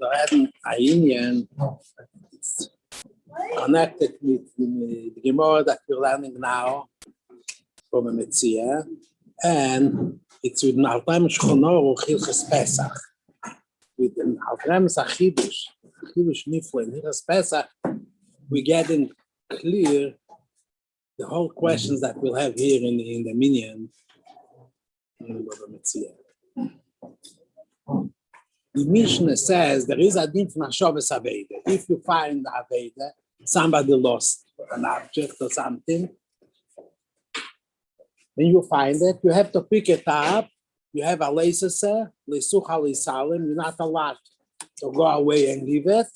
I had an Indian connected with the Gemara that we're learning now from a Metzia, and it's with Altaim Shchonor Hilchas Pesach. With the Altaim Chidush Nifle in Hilchas Pesach, we get in clear the whole questions that we'll have here in the minyan in the Metzia. The Mishnah says there is a din from Hashavas Aveda. If you find Aveda, somebody lost an object or something, when you find it, you have to pick it up. You have a leisucha, lisalim. You're not allowed to go away and leave it.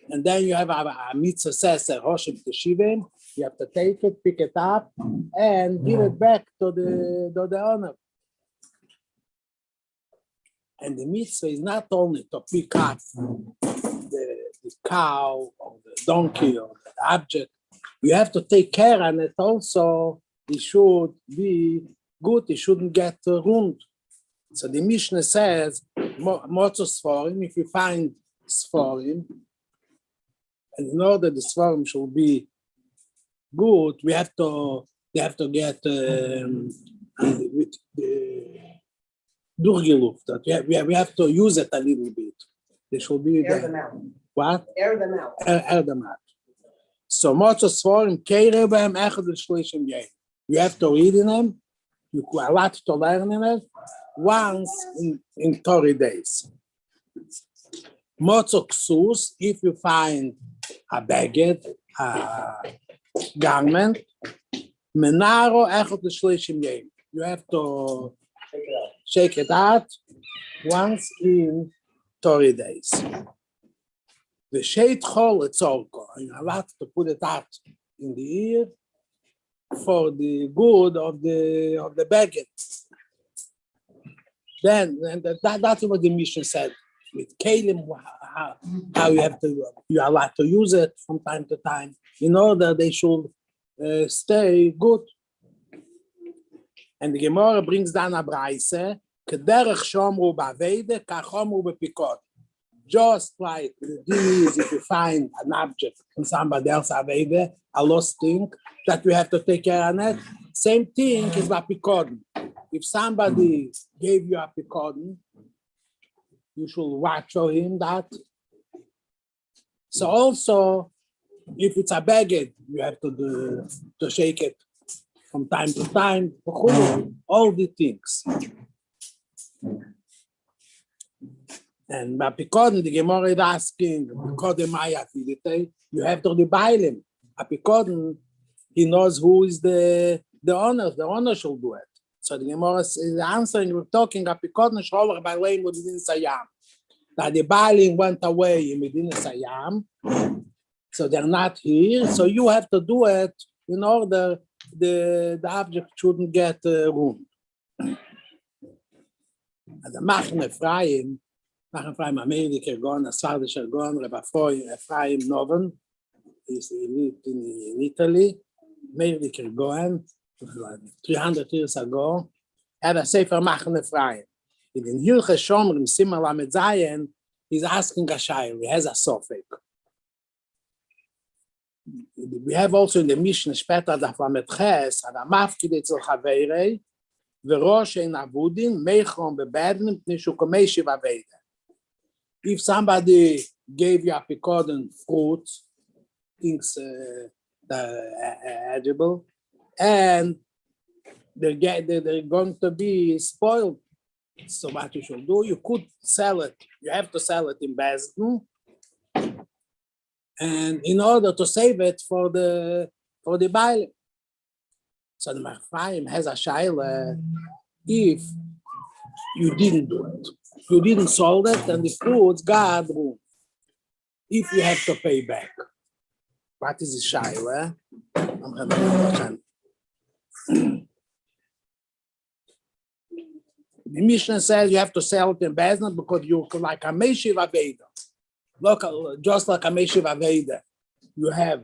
And then you have a mitzvah says Rosh Yeshiva. You have to take it, pick it up, and give it back to the owner. And the mitzvah is not only to pick up the cow or the donkey or the object. You have to take care of it also. It should be good. It shouldn't get ruined. So the Mishnah says, Motzo Sforim, if you find Sforim, and in order the Sforim should be good, they have to get with the durchgeluftet. We have to use it a little bit. They should be air them out. What? Air them out. Air them out. So Motzo Sforim, Keire behem echad l'shleishim yom. You have to read in them. You have a lot to learn in it. Once in 30 days. Motzo ksus, if you find a baguette, a garment, menaro echad l'shleishim yom. You have to shake it out once in 30 days. The sheit chol etzorko. You're allowed to put it out in the ear for the good of the baguette. Then that's what the Mishnah said. With kelim, how you're allowed to use it from time to time in order they should stay good. And the Gemara brings down a braise, kederech shomru ba'aveda, kachomru b'pikod. Just like the deal is if you find an object in somebody else's aveda, a lost thing that you have to take care of it. Same thing is b'pikod. If somebody gave you a pikod, you should watch for him that. So also, if it's a baguette, you have to shake it from time to time, all the things. And Apikod, the Gemara is asking, you have to buy him. Apikod, he knows who is the owner. The owner should do it. So the Gemara is answering, we're talking, Apikod, Sholach by lane within Sayam. That the Baalim went away in Medina Sayam, so they're not here. So you have to do it in order the object shouldn't get ruined. And the Machne Ephraim, America gone, as far as gone, Rabbi Ephraim Noven, he lived in Italy, America gone, 300 years ago, had a Sefer Machne Ephraim. In Hilchas Shomrim, Simon Lamed Zayin, he's asking a Shiur, he has a sofek. We have also in the Mishnah später the Lamed Ches, and a mafkid etzel chaveirei, the Rosh in Abudin, meichron bebednim, nishu komeshiv aveda. If somebody gave you a picodon fruit, things edible, and they're going to be spoiled, so what you should do, you could sell it. You have to sell it in Bezdin, and in order to save it for the Baalim. So the Machfaim has a shaila, if you didn't do it, you didn't sold it, and the fruits got ruined. If you have to pay back, what is the shaila? The Mishnah says you have to sell it in Bezdin because you're like a Meshiv Aveda. Look, just like a Meshiv Aveda, you have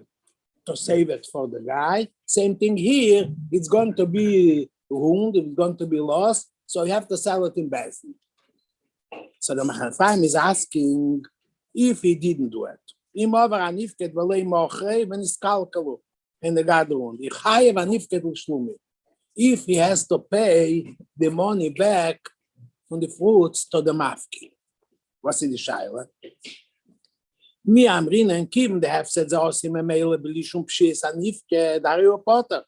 to save it for the guy. Same thing here, it's going to be ruined, it's going to be lost, so you have to sell it in Bezdin. So the Machafayim is asking, if he didn't do it. Im over an ifket velei mochrei when is kalkalu in the gadrun. Ich haye an ifket l'shlumi. If he has to pay the money back from the fruits to the mafki. What's in the shaila? Mi amrin and kim they have said zaosim emele belishum pshis an ifket dario potter.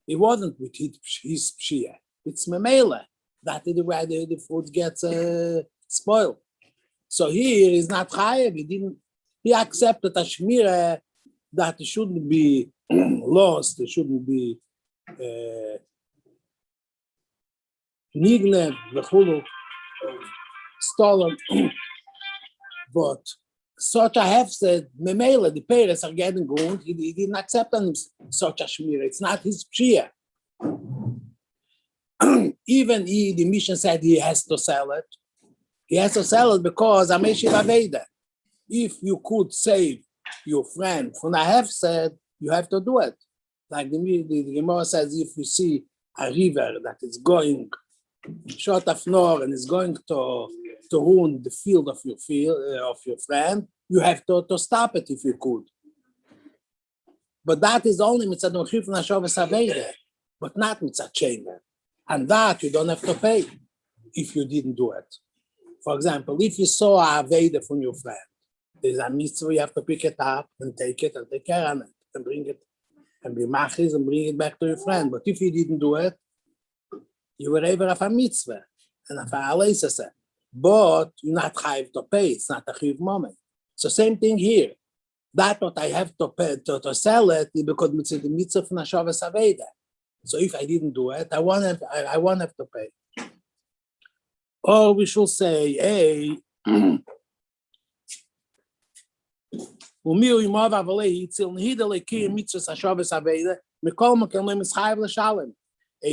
It wasn't with his pshia. It's memela. That is the way the fruit gets spoiled. So here is not chayev. He accepted a shmira that it shouldn't be lost. It shouldn't be niglev v'chulu stolen. But such a hefsed memela, the parents are getting good. He didn't accept such a shmira. It's not his pshia. Even the mission said he has to sell it. He has to sell it because I'm Yeshiva Veda. If you could save your friend from a hefsed, you have to do it. Like the Gemara says, if you see a river that is going short of nor and is going to ruin the field of your friend, you have to stop it if you could. But that is only mitzad nochif nashovas aveda, but not mitzad shemer. And that you don't have to pay if you didn't do it. For example, if you saw a aveda from your friend, there's a mitzvah, you have to pick it up and take care of it and bring it and be machis and bring it back to your friend. But if you didn't do it, you were able of a mitzvah and of a aleisase. But you're not chayiv to pay. It's not a chayiv moment. So same thing here. That what I have to pay to sell it is because it's the mitzvah from Nashavas Aveda. So if I didn't do it, I won't have to pay. Or we should say, hey, a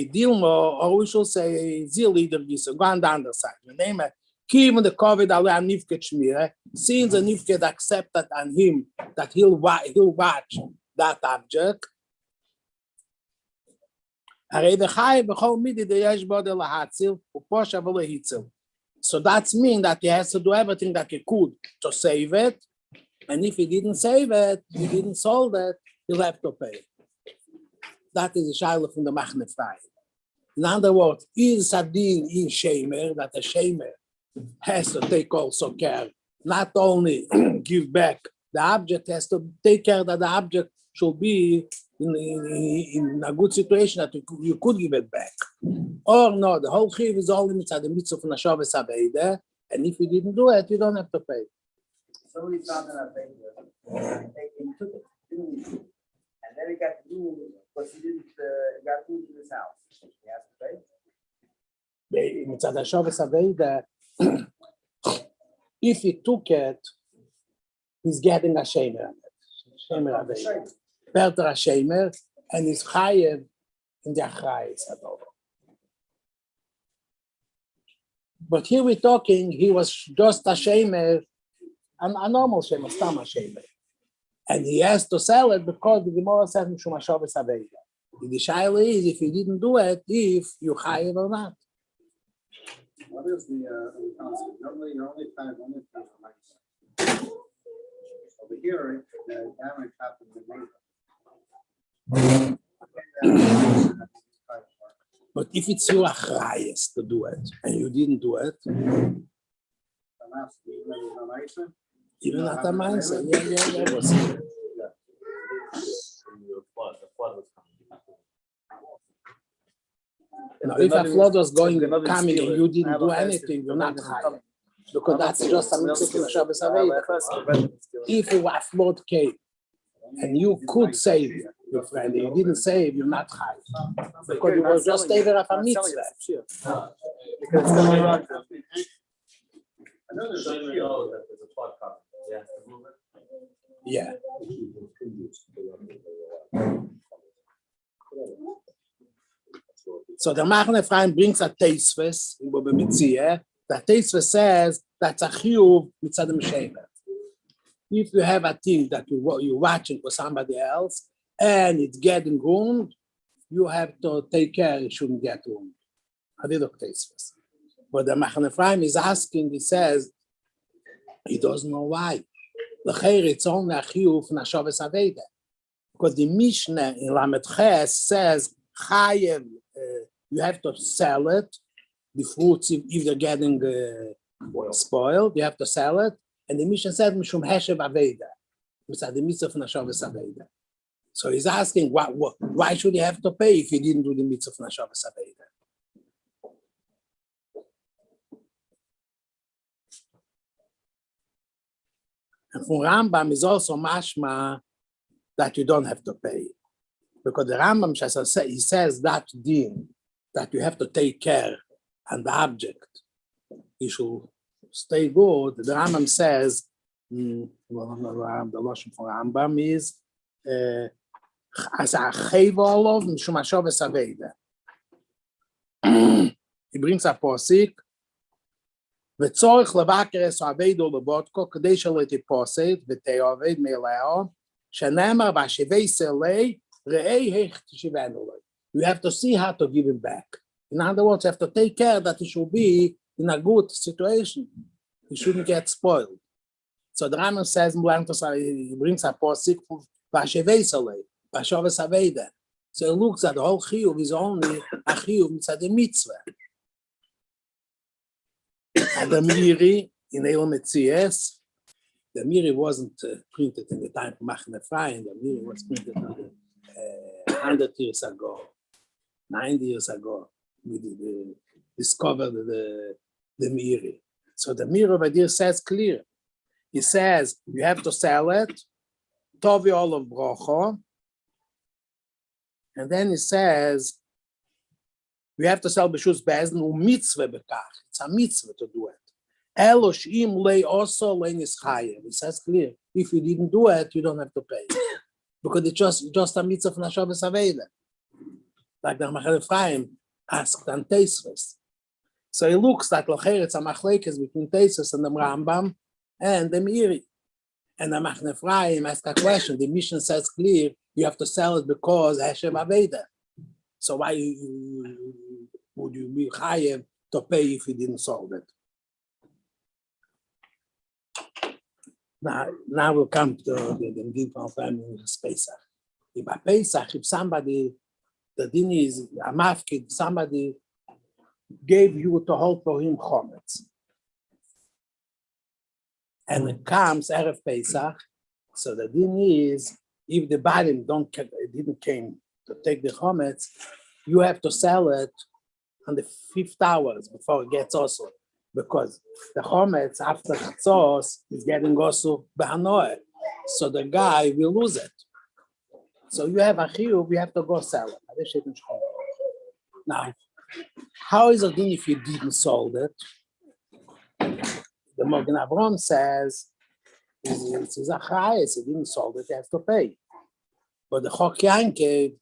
Dilma, or we should say, Zil leader, go on the other side. The name it. Even the COVID since the nifket accepted on him that he'll watch that object. So that means that he has to do everything that he could to save it. And if he didn't save it, he didn't solve it, he'll have to pay. That is the shaila from the Machne Frei. In other words, is a din in shemer that a shemer has to take also care, not only give back, the object has to take care that the object should be in a good situation that you could give it back. Or no, the whole chiv is only mitzvah the mitzvah from Nashavas Aveda, and if you didn't do it, you don't have to pay. Somebody found an Aveda, and he took it, didn't he? And then he got to do what he didn't, he got food in his house. He has to pay. Mitzvah Nashavas Aveda, if he took it, he's getting a shemer. Shemer Aveda. Better a shemer, and he's chayev in the achrayis adova. But here we're talking, he was just a shemer, a normal shemer, stam a shemer. And he has to sell it because the Gemara says, Mishum Hashavas Aveda. The shaila is if he didn't do it, if you chayev or not. What is the concept? Normally, you're only paying over here, the damage happens in neighbor. But if it's your achrayis to do it and you didn't do it, even at a mindset, yeah. Now, if a flood was coming and you didn't do anything, you're not chayav. Because that's just a mitzvah of Shabbos Aveda. If a flood came and you could save your friend, and you didn't save, you're not chayav. Because you were just over of a mitzvah. Because it's coming around. Yeah. So the Machne Ephraim brings a teisves in Bobe Mitzvah. The teisves says that's a chiyuv mitzad shemer. If you have a thing that you're watching for somebody else and it's getting ruined, you have to take care it shouldn't get ruined. I did a teisves. But the Machne Ephraim is asking, he says, He doesn't know why. It's only a chiyuv from Hashavas Aveda. Because the Mishnah in Lamed Ches says, Chayev, you have to sell it. The fruits, if they're getting spoiled, you have to sell it. And the Mishnah says, Mishum Heshev Aveda. It's the mitzvah from Hashavas Aveda. So he's asking, why should he have to pay if he didn't do the mitzvah from Hashavas Aveda? And from Rambam is also mashma that you don't have to pay. Because the Rambam, he says that din, that you have to take care and the object, you should stay good. The Rambam says, the Rosh for Rambam is, he brings a posik, וצורך לבקר את העבדו לבודקו כדי שלא תפוסד ותעבד מאלוהו שנאמר והשיבי סלי ראה איך תשיבנו לו. You have to see how to give him back. In other words, you have to take care that he should be in a good situation. He shouldn't get spoiled. So the Rambam says, he brings a posik והשיבי סלי, והשובס aveda. So he looks at the whole chiyuv is only a chiyuv mitzad the mitzvah. And the Miri in Elam Metzies, the Miri wasn't printed in the time of Machne Ephraim. The Miri was printed 100 years ago, 90 years ago. We discovered the Miri. So the Miri over there says clear. He says you have to sell it, Tovi Olav Brocho, and then he says you have to sell b'shus be'ezn u'mitzvah bekach. It's a mitzvah to do it. Elosh im lei also leinis chayev. It says clear. If you didn't do it, you don't have to pay. Because it's just a mitzvah from Hashavas Aveda. Like the Machne Ephraim asked on Teisves. So it looks like it's a machlekes between Teisves and the Rambam and the Miri. And the Machne Ephraim asked a question. The Mishnah says clear, you have to sell it because Hashem Aveda. So why would you be chayev to pay if you didn't solve it? Now we'll come to the din of family Pesach. If a Pesach, if somebody, the din is a mafkid, somebody gave you to hold for him chometz, and it comes Erev Pesach, so the din is if the balim didn't came to take the chometz, you have to sell it on the 5th hours before it gets also, because the chometz after chatzos is getting also behanoah, so the guy will lose it. So you have a chiyuv, you have to go sell it. Now, how is it if you didn't sold it? The Magen Avraham says it's a chayes, you didn't sold it, you have to pay. But the Chok Yankev,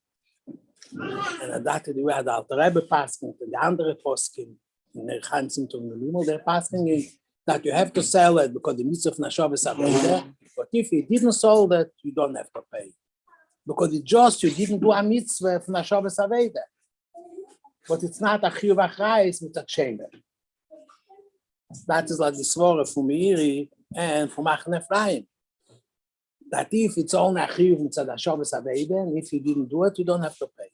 and that we had the Rebbe passing and the andere poskim in the Kalmenson to the Limel, they're passing that you have to sell it because the mitzvah of Hashavas Aveda. But if you didn't sell it, you don't have to pay. Because it's just you didn't do a mitzvah of Hashavas Aveda. But it's not a chiyuv achayis with a chamber. That is like the svara from Meiri and from Machne Ephraim. That if it's only a chiyuv with a Hashavas Aveda, and if you didn't do it, you don't have to pay.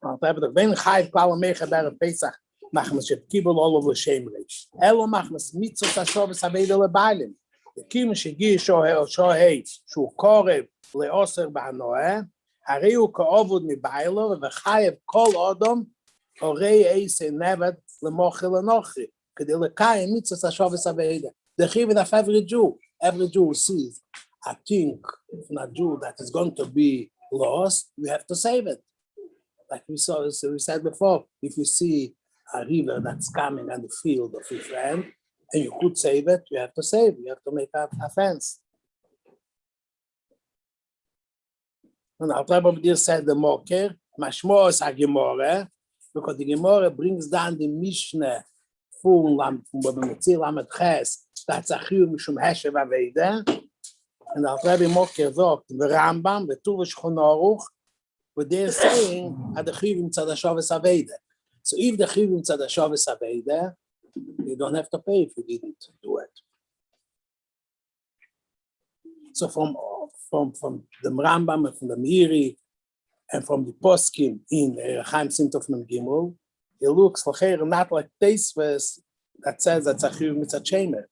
When Chayv Kala Mecha Ber Pesach machmas shekibel olav l'shemrei. Elo machmas mitzvot Hashavas Aveda lebalim. The kim shegi shohei shu korev leoser b'hanoeh. Harei hu ka'ovud mibaylo v'chayev kol adam orei eisei nevad lemochel anochri. Kedei lekayim mitzvot Hashavas Aveda. The chiyuv of every Jew sees a thing from a Jew that is going to be lost, you have to save it. Like we said before, if you see a river that's coming on the field of your friend and you could save it, you have to save it. You have to make a fence. And our Rabbi said the Moker, Mashmo is a Gemara, because the Gemara brings down the Mishnah from Metzil Lamed Ches, that's a chiyuv mishum heshev aveda. And our Rabbi Moker sagt, the Rambam, the Tuv Shulchan Aruch, but they're saying at the chiyuv mitzad Hashavas Aveda. So if the chiyuv mitzad Hashavas Aveda, You don't have to pay if you didn't do it. So from the Rambam and from the Meiri and from the Poskim in Chaim Sintov Mem Gimel, it looks not like Teisves that says that's a Chiyuv Mitzat Shemer.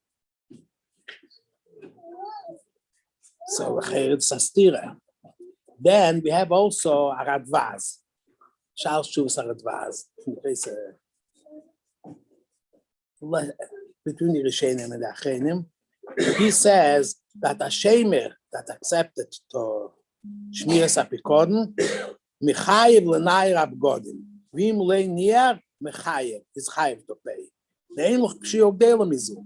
So it's a stira. Then we have also a Radvaz. Shal Shuvs a Radvaz. Between the Rishonim and the Achenim, he says that a Shemer that accepted to Shmiras HaPikodon, Mechayev l'nai Rab Godim. V'im lei nier, Mechayev, is Chayev to pay. Nein loch Shiur Gedola mizu.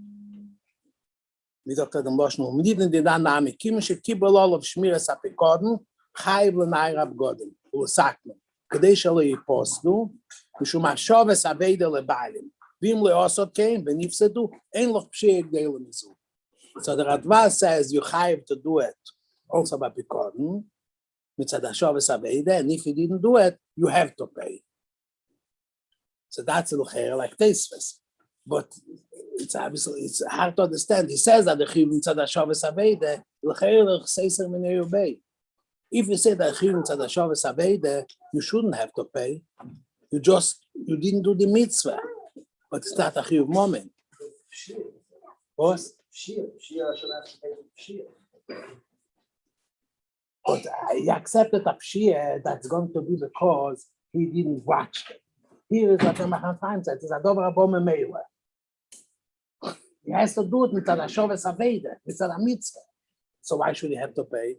We talked about the Loshno. We didn't do that now. Kim shekibel all of Shmiras HaPikodon, Chayev l'nai Rab Godim. U'sakmen. Kadei shalo yiposnu, mishum hashoves aveida lebailim. V'im le'osot kein, v'nifsedu, ein loch Shiur Gedola mizu. So the Radva says you have to do it also by Pikodon, mitzad hashoves aveida, and if you didn't do it, you have to pay. So that's a l'cheira like Teisves. But it's obviously it's hard to understand. He says that the chiyuv mitzad hashoves aveida, l'cheira l'chseiser minei ubei. If you say that chiyuv mitzad hashoves aveida, you shouldn't have to pay. You didn't do the mitzvah, but it's not a chiyuv moment. What? Shiur should have to pay for Shiur. But he accepted a Shiur that's going to be because he didn't watch it. Here is what the Machan Chaim said, it's a dover abome meila. He has to do it with a shoves aveida, with a mitzvah. So why should he have to pay?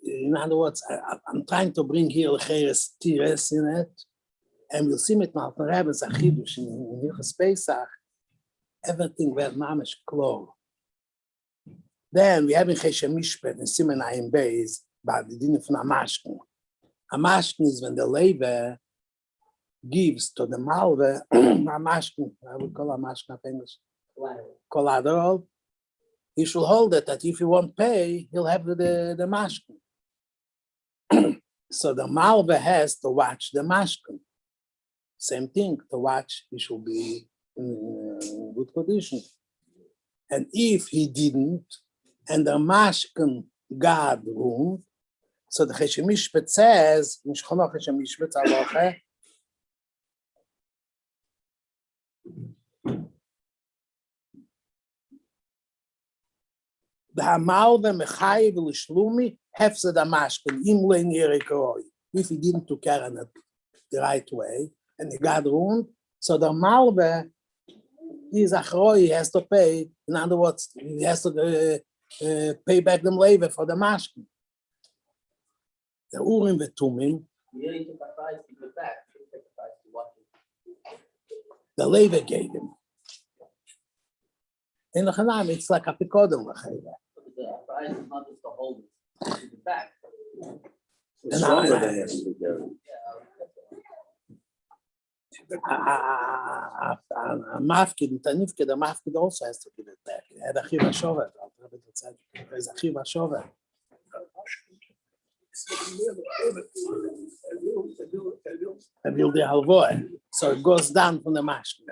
In other words, I'm trying to bring here l'cheres tires in it, and we'll see it now. Rebbe's a chidush in Hilchos Pesach. Everything were mamish klar. Then we have in Cheshem Mishpat in Siman Ayin Beis, but the din from a mashkin. A mashkin is when the labor gives to the malve a mashkin. I would call a mashkin in English. Collateral. He should hold it that if he won't pay, he'll have the mashkin. So the malve has to watch the mashkin. Same thing, to watch, he should be in good condition. And if he didn't, and the mashkin got wrong, so the Cheshem Mishpat says, Mishchono Cheshem Mishpat Aloche, the Hamalve Mechayev L'Shlumi Hefzed HaMashkin Im Lein Yerikoi. If he didn't take care of it the right way, and he got wrong, so the Malve is achroi, he has to pay. In other words, he has to pay back the labor for the mashkin. The Urim v'Tumim. The labor gave him. In the Chanam, it's like a pikodon l'chayla. The price is not just to hold it, it's back. It's longer than him. A mafkid, a nifkid, a mafkid also has to give it back. He had a chiva shovet. There's a chiva shovet. So it goes down from the mashkin.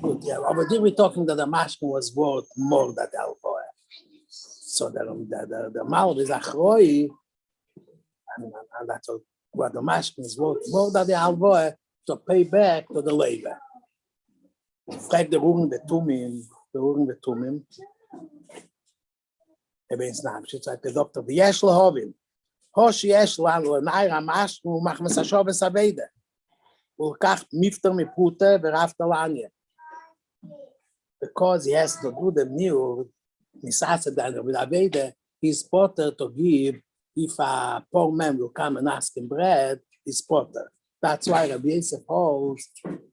Good, yeah. Over there we're talking that the mashkin was worth more than the alvoa. So the malv is achroi, and that's what the mashkin is worth more than the alvoa, to pay back to the labor. Frag the Urim v'Tumim. It's not, it's like the doctor, v'yesh l'hovim. Hosh yesh l'nai ramash u'machmas hashoves aveida. U'lkach mifter mipute v'rav talanya. Because he has to do the meal, misased with aveida, he's potter to give. If a poor man will come and ask him bread, he's potter. That's why Rabbi Yosef holds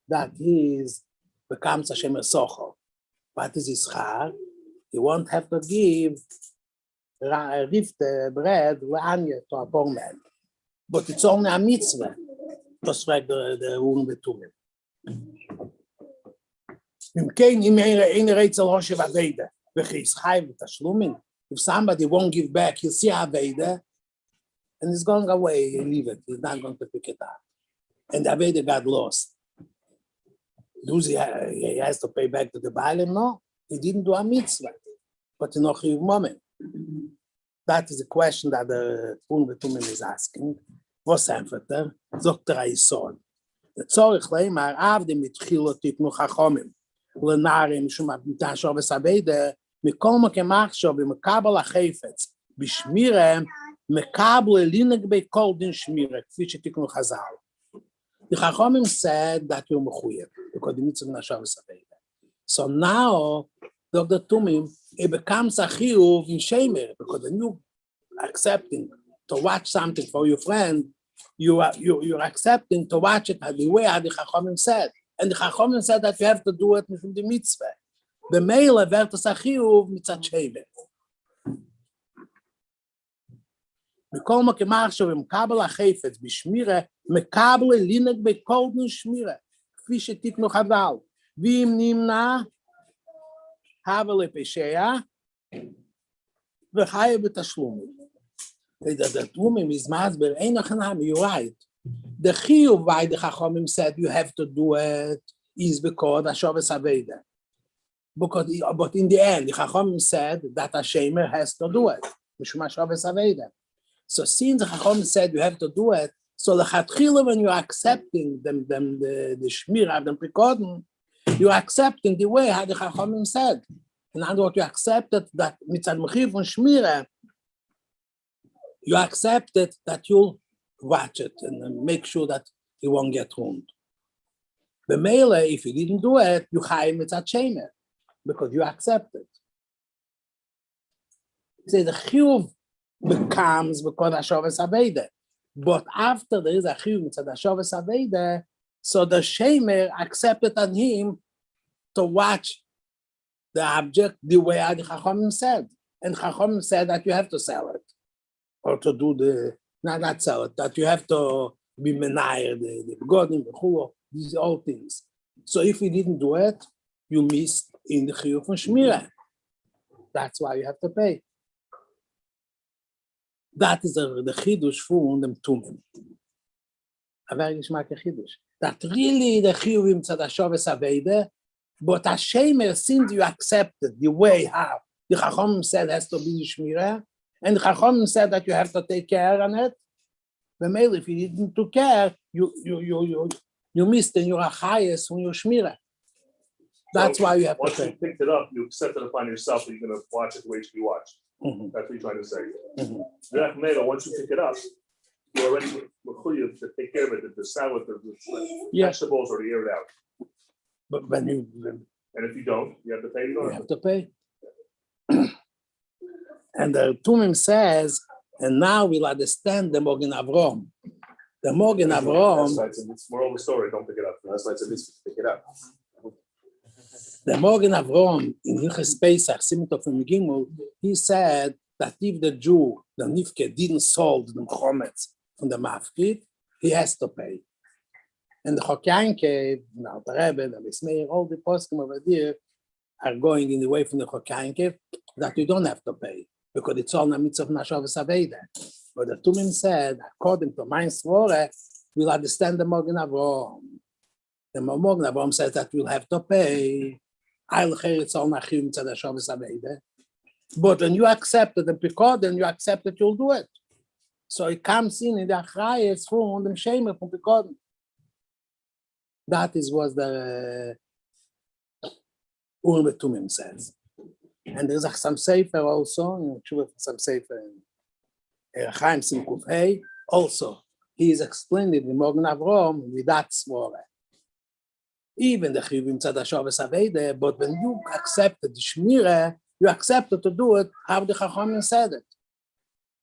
that he becomes a shemer socho. What is his schar? He won't have to give rifte bread to a poor man. But it's only a mitzvah to strike the Urim v'Tumim. If somebody won't give back, he'll see Aveda, and he's going away, he'll leave it. He's not going to pick it up. and the Aveda got lost. He has to pay back to the Baalim? No, he didn't do a mitzvah, but in a chiyuv moment. That is the question that the Betumim is asking. Was antwortet sagt Yisod. The Tzorich leimar avde mit chilot itnu chachomim lenarim shumat mitashav esaveda mikol makemachshav b'mekabel hachefetz b'shmirem mekabel linig beikol din shmira kfi shetiknu chazal. The Chachomim said that you're mechuyev because the mitzvah nashav esaveda. So now the Tumim it becomes a chiyuv in shemer because when you accepting to watch something for your friend, you're accepting to watch it the way the Chachomim said. And the Chachomim said that you have to do it from the mitzvah. The male vertus achiyuv mitzat shemer. Mikol makemachshav imkabel hachefetz b'shmira mekabel linig beikol din shmira kfi shetiknu chazal v'im nimna have lepeshea v'chayev b'tashlumim. The Tumim is masber einachanam. You're right. The chiyuv why the Chachomim said you have to do it is because Hashavas Aveda. But in the end, the Chachomim said that a shemer has to do it. Mishum Hashavas Aveda. So since the Chachomim said you have to do it, so the chatchila when you're accepting them the shmira, them precaution, you're accepting the way how the Chachomim said. In other words, you accepted that mitzad mechiv and shmira. You accepted that you'll watch it and make sure that you won't get wounded. The mele, if you didn't do it, you chayim mitzat shemer because you accepted. Say the chiyuv becomes because Hashavas Aveda, but after there is a chiyuv mitzat Hashavas Aveda, so the shemer accepted on him to watch the object the way the Chachomim said, and Chachomim said that you have to sell it. Or to do not sell it, that you have to be menayer, the begodim, the chulu, these all things. So if you didn't do it, you missed in the chiyuv from shmira. That's why you have to pay. That is the chidush from them tumim. A very geschmack chidush. That really the chiyuv im tzadashav esaveda, but a shemer since you accepted the way how the Chacham said has to be shmira. And the Chacham said that you have to take care on it. The male, if you didn't take care, you missed and you're a highest when you're shmira. That's why you have to pay. Once you picked it up, you accept it upon yourself that you're going to watch it the way it should be watched. That's what you're trying to say. Once you pick it up, you're already mechuyev to take care of it, to sell it, the vegetables, or to air it out. But when you and if you don't, you have to pay. You have to pay. And the Tumim says, and now we'll understand the Mogen Avrom. The Mogen Avrom. It's more of a story. Don't pick it up. That's why it's a mitzvah to pick it up. The Mogen Avrom in Hilchos Pesach, Simtov and Gimel, he said that if the Jew, the Nifke, didn't solve the chometz from the mafkid, he has to pay. And the Chokyanke, the Rebbe, the Bismeir, all the poskim over there are going in the way from the Chokyanke that you don't have to pay because it's all in the midst of Nashavas Aveda. But the Tumim said, according to my Svore, we'll understand the Mogen Avrom. The Mogen Avrom says that we'll have to pay. But when you accept it, and because then you accept it, you'll do it. So it comes in the Achrayes from the Shemer from Pekodin. That is what the Urim Betumim says. And there's some Sefer also, some Sefer in Chaim Simkuf Hey. Also, he is explained in the Mogen Avrom with that Svore. Even the Chiyuvim Tzadashavas Aveda, but when you accepted the Shmira, you accepted to do it how the Chachamim said it.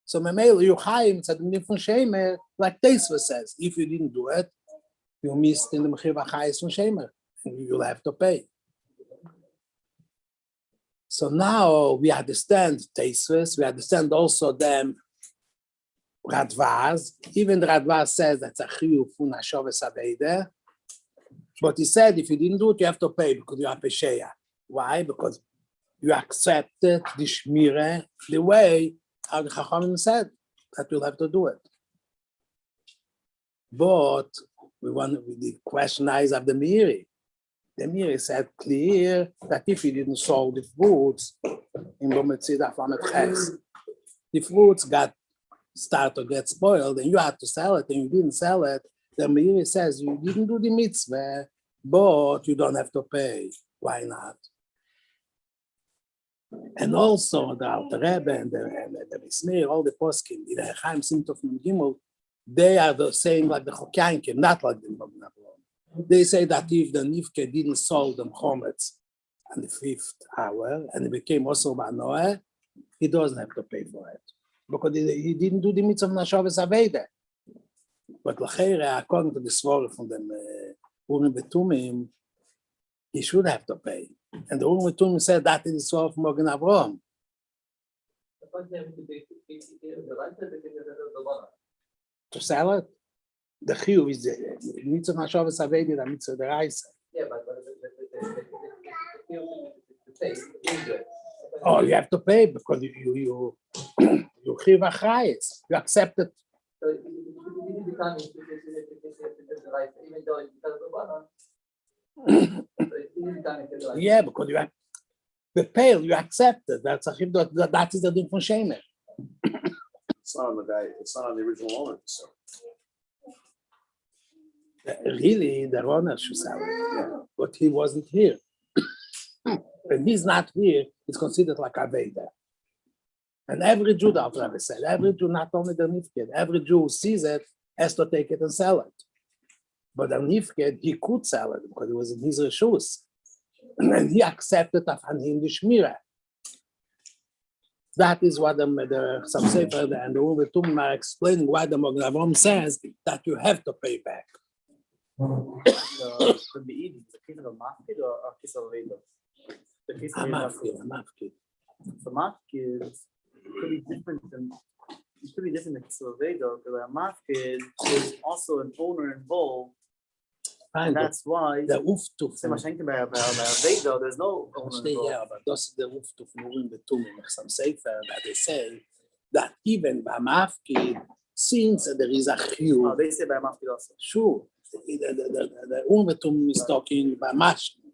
So Memel, you Chaim Tzadim from Shemer, like Teisva says, if you didn't do it, you missed in the Mechir V'Chayis from Shemer, and you'll have to pay. So now we understand Teisvas, we understand also them Radvaz. Even the Radvaz says that's a Chiyuv from Hashavas Aveda. But he said, if you didn't do it, you have to pay because you are Pesheya. Why? Because you accepted the Shmire the way how the Chachamim said that you'll have to do it. But the question is of the Miri. The Miri said clear that if you didn't sold the fruits in Bometzida from the Ches, the fruits start to get spoiled and you had to sell it and you didn't sell it, the Miri says you didn't do the mitzvah, but you don't have to pay. Why not? And also the Alter Rebbe and the Bismir, all the poskim, the Chaim Simtov and Gimel, they are saying like the Chokyankim, not like the Magen Avraham. They say that if the Nifke didn't sold them chometz on the 5th hour and it became also Banoeh, he doesn't have to pay for it because he didn't do the mitzvah of Nashavas Aveda. But Lachere, according to the Svara from the Urim Betumim, he should have to pay. And the Urim Betumim said that is the Svara from Magen Avraham. To sell it, the Chiyu is the mitzvah of Nashavas Aveda, the mitzvah of the Reise. Yeah, but Oh, you have to pay because you Chiyu Achayis. You accept it. So it becomes even though it's because of Yeah, because you have the pale, you accept it. That is the thing from Shemer. It's not on the guy, it's not on the original owner. So Really, the owner should sell it, but he wasn't here. When he's not here, it's considered like a Veda. And every Jew, the Alter Rebbe said, every Jew, not only the Nifked, every Jew who sees it has to take it and sell it. But the Nifked, he could sell it because it was in his reshus. And he accepted of him the Shmira. That is what the Samsefer and the Urim Betumim are explaining why the Magen Avraham says that you have to pay back. The Be'id, the case of a mafkid or a case of a Veda? The case of I'm a after. So mafkid could be different than the case of a Veda, because a mafkid is also an owner involved. And that's why the Uftuf. by a Veda, there's no owner involved. Yeah, but that's the Uftuf Urim Betumim, some Sefer that they say that even by Mafkid, since there is a Chiyu. They say by mafkid also. Sure. The Urim Betumim is talking by Mashkin,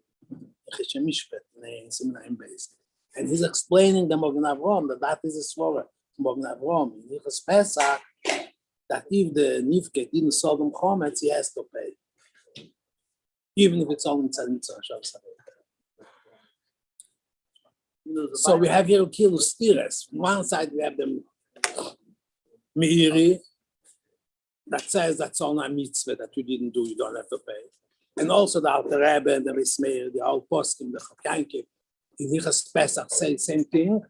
and he's explaining the Magen Avraham that is a svara Magen Avraham in Hilchos Pesach that if the Nifke didn't sell them chometz, he has to pay, even if it's only mitzvah. So we have here kilo stires. On one side we have the Meiri that says that's all a mitzvah that you didn't do, you don't have to pay. And also the Alter Rebbe and the Bismir, the old poskim, the Chokyankim, in Hilchos Pesach say the same thing.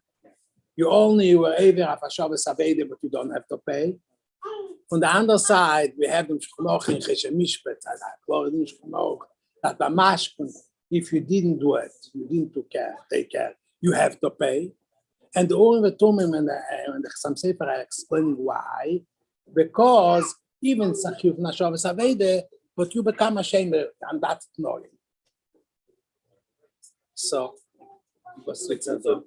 You only were able of Hashavas Aveda, but you don't have to pay. On the other side, we have the Shchonoch in Cheshem Mishpet, that by Mashkin, if you didn't do it, you didn't take care, you have to pay. And the Urim Betumim and the Chassam Sefer are explaining why. Because even Sachiyuv Nashavas Aveda, but you become ashamed and that's knowing. So, what's Wouldn't the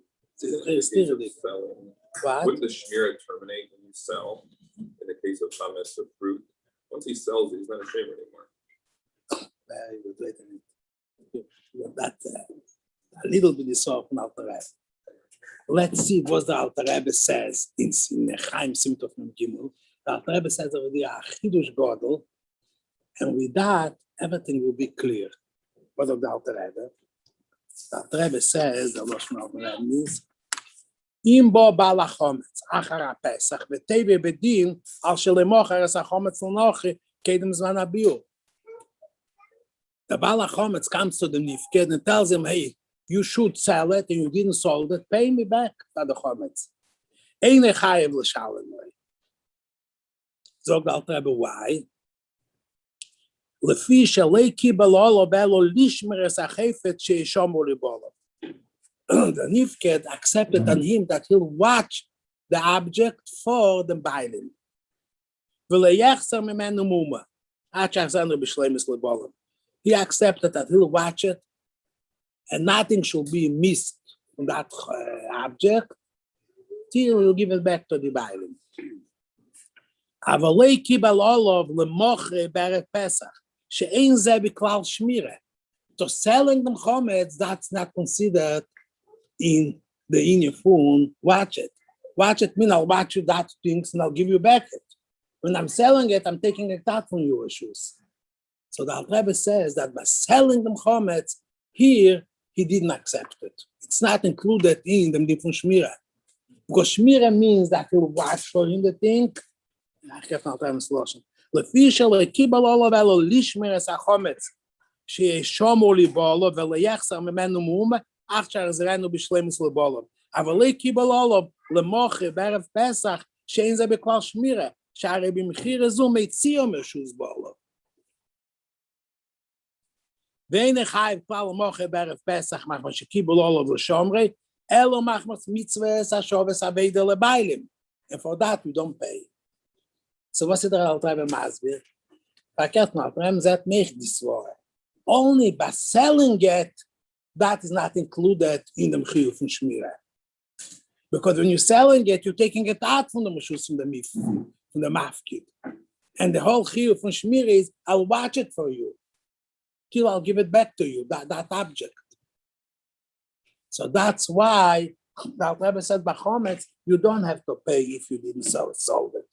shmira terminate when you sell? In the case of chometz of fruit, once he sells it, he's not ashamed anymore. Very good. Wait a minute. That a little bit is off from Alter Rebbe. Let's see what the Alter Rebbe says in Chaim Simtov Mem Gimel. The Alter Rebbe says over there a chidush gadol. And with that, everything will be clear. What of the Alter Rebbe? The Alter Rebbe says, the Rosh means, Im bo bala chometz, achar ha-Pesach, v'teve bedin, al shelemocher es ha-chometz l'nochi, kedem zman ha-biur. The bala chometz comes to the nifked and tells him, hey, you should sell it, and you didn't sell it, pay me back for the chometz. Eine chayev l'shalem. Zog the Alter Rebbe, why? The Nifked accepted on him that he'll watch the object for the bailing. He accepted that he'll watch it and nothing should be missed from that object till he'll give it back to the bailing. she'ein ze biklal shmira. So selling them chometz, that's not considered in the union phone. Watch it. Watch it mean I'll watch you that things and I'll give you back it. When I'm selling it, I'm taking it out from your shoes. So the Rebbe says that by selling them chometz, here he didn't accept it. It's not included in the different shmira. Because shmira means that you watch for him the thing. לפי שלא קיבל עליו אלו לשמר את החומץ, שישומר לבעלו וליחסר ממנו מאומה, אך שהחזרנו בשלמות לבעלו. אבל לא קיבל עליו למוכר בערב פסח, שאין זה בכלל שמירה, שהרי במחיר זו מציאו מרשות בעלו. ואין חייב כלל למוכר בערב פסח, מחמת שקיבל עליו לשומרי, אלו מחמת מצווה השובס הבידה לביילים. And for that we don't pay. So what's the Alter Masbir? Verkehrt mal, Ram sagt nicht this war. Only by selling it, that is not included in the Chiyuv from Shmira. Because when you're selling it, you're taking it out from the Meshus, from the Mafkid. And the whole Chiyuv from Shmira is, I'll watch it for you, till I'll give it back to you, that object. So that's why the Rebbe said, Bachometz, you don't have to pay if you didn't sold it.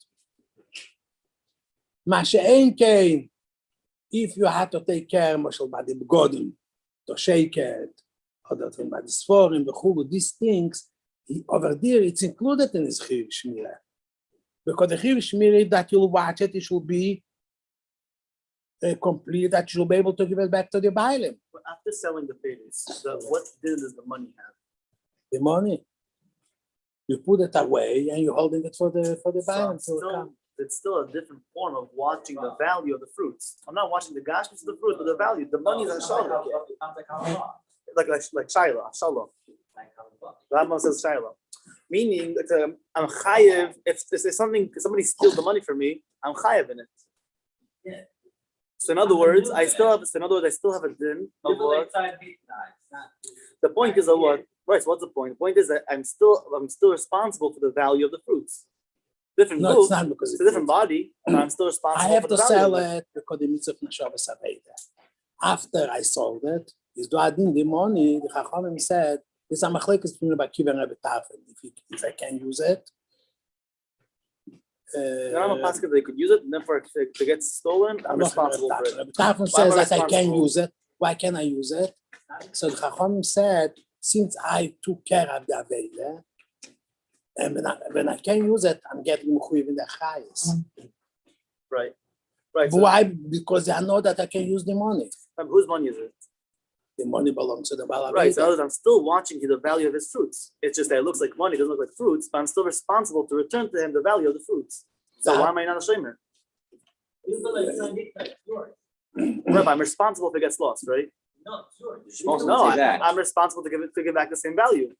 Masha'en came, if you had to take care, Mashal by the Begodim, to shake it, or by the Sforim, the Chulu, these things, over there, it's included in his Chiyuv Shmira. Because the Chiyuv Shmira, that you'll watch it, it should be complete, that you'll be able to give it back to the Bailim. But after selling the payers, what din does the money have? The money, you put it away and you're holding it for the Bailim to come. It's still a different form of watching the value of the fruits. I'm not watching the gashmis of the fruit, but the value. The money is on Shalom. Like Shiloh, Shalom. The Rambam says Shiloh. Meaning, I'm chayev. If somebody steals the money from me, I'm chayev in it. So in other words, I still have a din of what. The point is of what? Right. So what's the point? The point is that I'm still responsible for the value of the fruits. Different No, group, it's not because it's a different body, but I'm still responsible. I have for to the value sell of it. it because the mitzvah Nashavas Aveda. After I sold it, is do I didn't the money? The Chachamim said, "It's a machlekes between Rabbi Akiva and Rabbi Tafel. If I can use it." Then I'm a pastor, they could use it, and then for it to get stolen, I'm responsible for it. Rabbi Tafel says that I can use it. Why can't I use it? So the Chachamim said, since I took care of the Aveda, and when I can use it, I'm getting mechuyev in the chayes. Right. So, Why? Because I know that I can use the money. whose money is it? The money belongs to the Baal Right. Aveda. So I'm still watching the value of his fruits. It's just that it looks like money, doesn't look like fruits, but I'm still responsible to return to him the value of the fruits. So why am I not a shamer? Rabbi, I'm responsible if it gets lost, right? No, I'm responsible to give back the same value.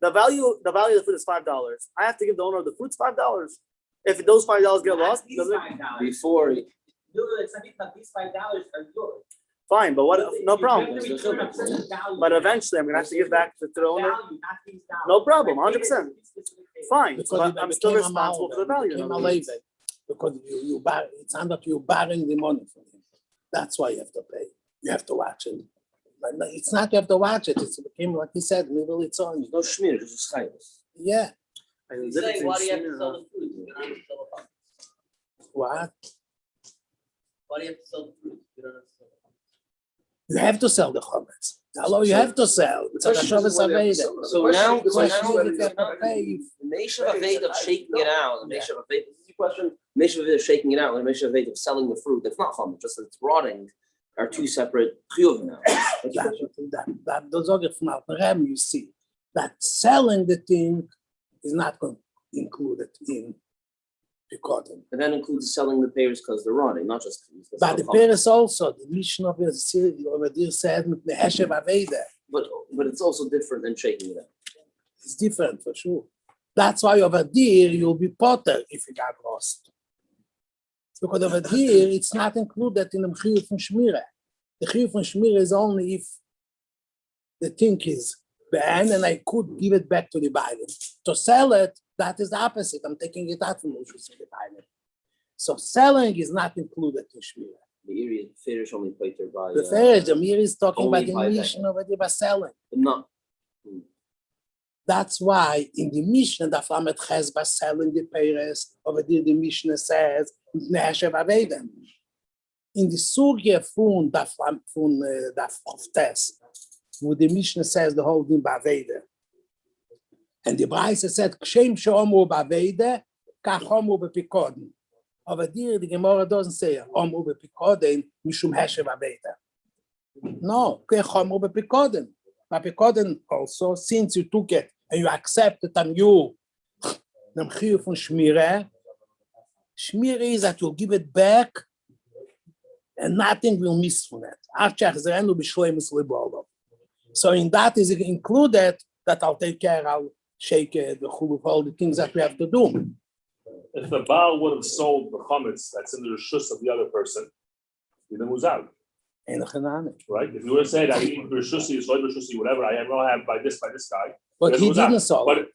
The value of the fruit is $5. I have to give the owner of the fruits $5. If those $5 get lost, Before these $5 are yours. fine. But what? No problem. You have to return But eventually, I'm gonna have to give back to the owner. No problem, 100%. Fine. Because But I'm still responsible for the value. in other words. Because you buy, it's not that you're borrowing the money from him. That's why you have to pay. You have to watch it. But no, it's not you have to watch it. It became like he said, maybe it's on you. no shmir, just chayos. Yeah. And He's the saying, why do you have to difference sell the fruit? You don't have to sell the fruit. What? Why do you have to sell the fruit? You don't have to sell the fruit. You have to sell the chometz. Hello, you have to sell. It's a Shabbos Aveda. So now, The question is if you have to pay. the nation of Aveda of shaking it out, the nation of Aveda, this is your question, the nation of Aveda of shaking it out, and the nation of Aveda of selling the fruit, that's not chometz, just that it's rotting, are two separate chiyuvim now. Those are from Al-Ram, you see, that selling the thing is not included in Pekodin. And that includes selling the payers because they're rotting, not just. But the Paris also, the mission of the over there said, the Heshev Aveda. But it's also different than shaking it out. It's different for sure. That's why over there you'll be potter if you got lost. Because over here it's not included in the Chiyuv from Shmira. The Chiyuv from Shmira is only if the thing is banned and I could give it back to the buyer. To sell it, that is the opposite. I'm taking it out from the buyer. So selling is not included in Shmira. The area finish only pater by. The first, the Mir is talking only about the by that. Mishnah already by selling. But not. That's why in the Mishnah, the Flamet has by selling the Peres, over there the Mishnah says, Neshev Aveda. In the Sugya von the Chometz, where the Mishnah says the whole thing by Aveda. And the Braise said, Kshem Shomu Baveda, Kachomu Bepikoden. Over there, the Gemara doesn't say, Omu Bepikoden, Mishum Heshev Aveda. No, Kachomu Bepikoden. Bepikoden also, since you took it and you accepted and you, the Mchiyuv from Shmireh is that you'll give it back and nothing will miss from it. So in that is included that I'll take care, I'll shake the chuluk, all the things that we have to do. If the Baal would have sold the chometz that's in the reshus of the other person, then it was out. Right? If you would have said, I eat reshusi, soy reshusi, whatever, I will have by this guy. But he didn't sell. But if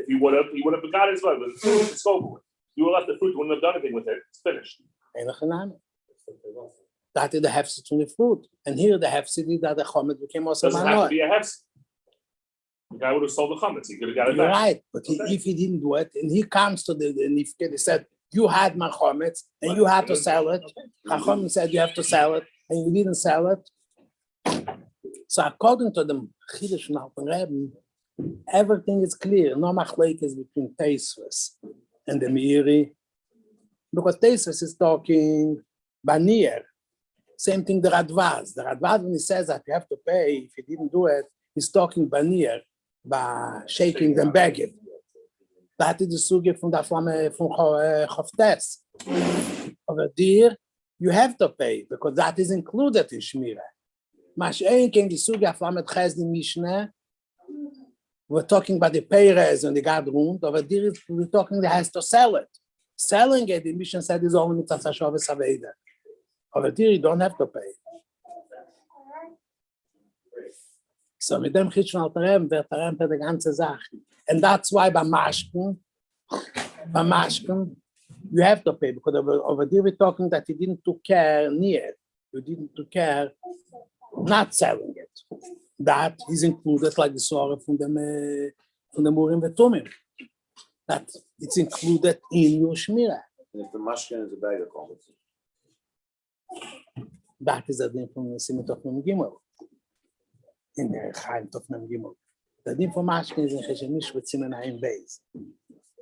he would have got his way, it's over with. You would have left the fruit, you wouldn't have done anything with it. It's finished. That is the hefsid from the fruit. And here the hefsid is that the chometz became also Doesn't have to be a hefsid. The guy would have sold the chometz. He could have got it You're back. right, but if he didn't do it, and he comes to the nifked, he said, you had my chometz, and you had to sell it. Chacham said you have to sell it, and you didn't sell it. So according to the Chiddush and Alten Rebbe, everything is clear. No machlekes between Teisvus and the Meiri, because Teisvus is talking Banier. Same thing the Radvaz. The Radvaz, when he says that you have to pay, if you didn't do it, he's talking Banier, by shaking them begging. That is the sugya from the Chometz. Over there, you have to pay because that is included in Shmirah. Mashein came the sugya from the Mishnah. We're talking about the Peres and the Gadrund. Over there, we're talking that has to sell it. Selling it, the Mishnah said, is only mitzvah Shavuos Aveda. Over there, you don't have to pay. So mit dem Chiddush Alten Rebbe wird empert die ganze Sache. And that's why by Mashkin, you have to pay because over there we're talking that you didn't took care near, you didn't took care not selling it. That is included like the Sorah from the Murim Vetumim. That it's included in your Shmirah. And if the mashkin is a bag of chometz, that is the thing from the Simit of Nam Gimel. In the Chaim of Nam Gimel. The thing from Mashkin is in Cheshemish with Siman Ayin Beis.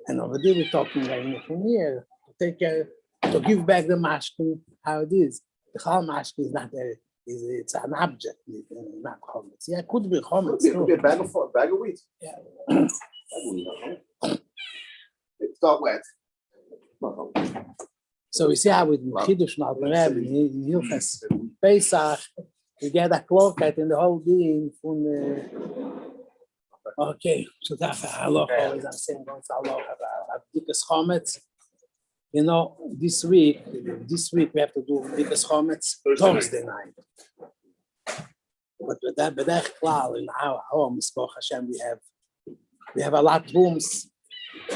And over there we're talking like from here to take care, to give back the Mashkin how it is. The Chal Mashkin is not it's an object, not chometz. Yeah, it could be chometz. it could be a bag of wheat. Yeah. It's not wet. So we see how with Chiddush and Alten Rebbe in Hilchas Pesach, we get a clockheit in the whole thing from the. Okay, so that's halacha. Always I'm saying once halacha about Bdikas Chometz. You know, this week we have to do Bdikas Chometz Thursday night. But with that klal in our homes, Baruch Hashem, we have a lot of rooms.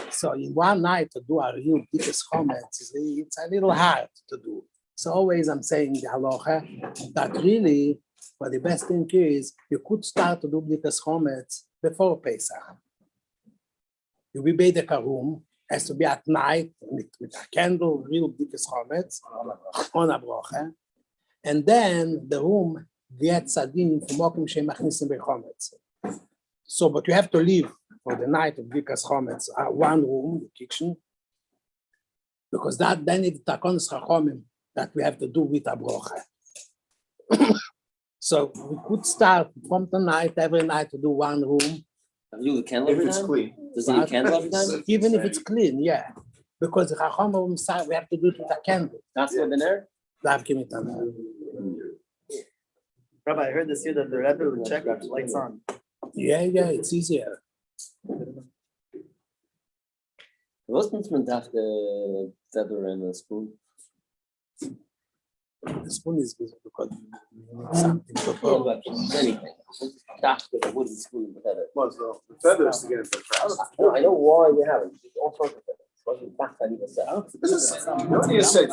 So in one night to do a real Bdikas Chometz, it's a little hard to do. So always I'm saying the halacha that really, but the best thing is you could start to do Bdikas Chometz before Pesach. You be by the room, has to be at night with a candle, real Bdikas Chometz on a brocha, and then the room gets adin from Mokim Shem Machnisim Bechometz. So, but you have to leave for the night of Bdikas Chometz, one room, the kitchen, because that then it's Takonos Chachomim that we have to do with a brocha. So we could start from the night, every night to do one room. You do the candle If every it's time? clean. Does he do a candle every time? Even if it's clean, yeah. Because the Chachomim we have to do it with a candle. That's what been there? Rabbi, I heard this year that the Rebbe would check if the lights on. yeah, it's easier. Was nimmt man da the feather and the spoon? The spoon is good because you need something to Yeah, pour. but anything. That's the wooden spoon and the feather. Well, so the feathers to get into the crowd. No, I know why you have it. All sorts of things. Wasn't that any of that? This is, what do you say?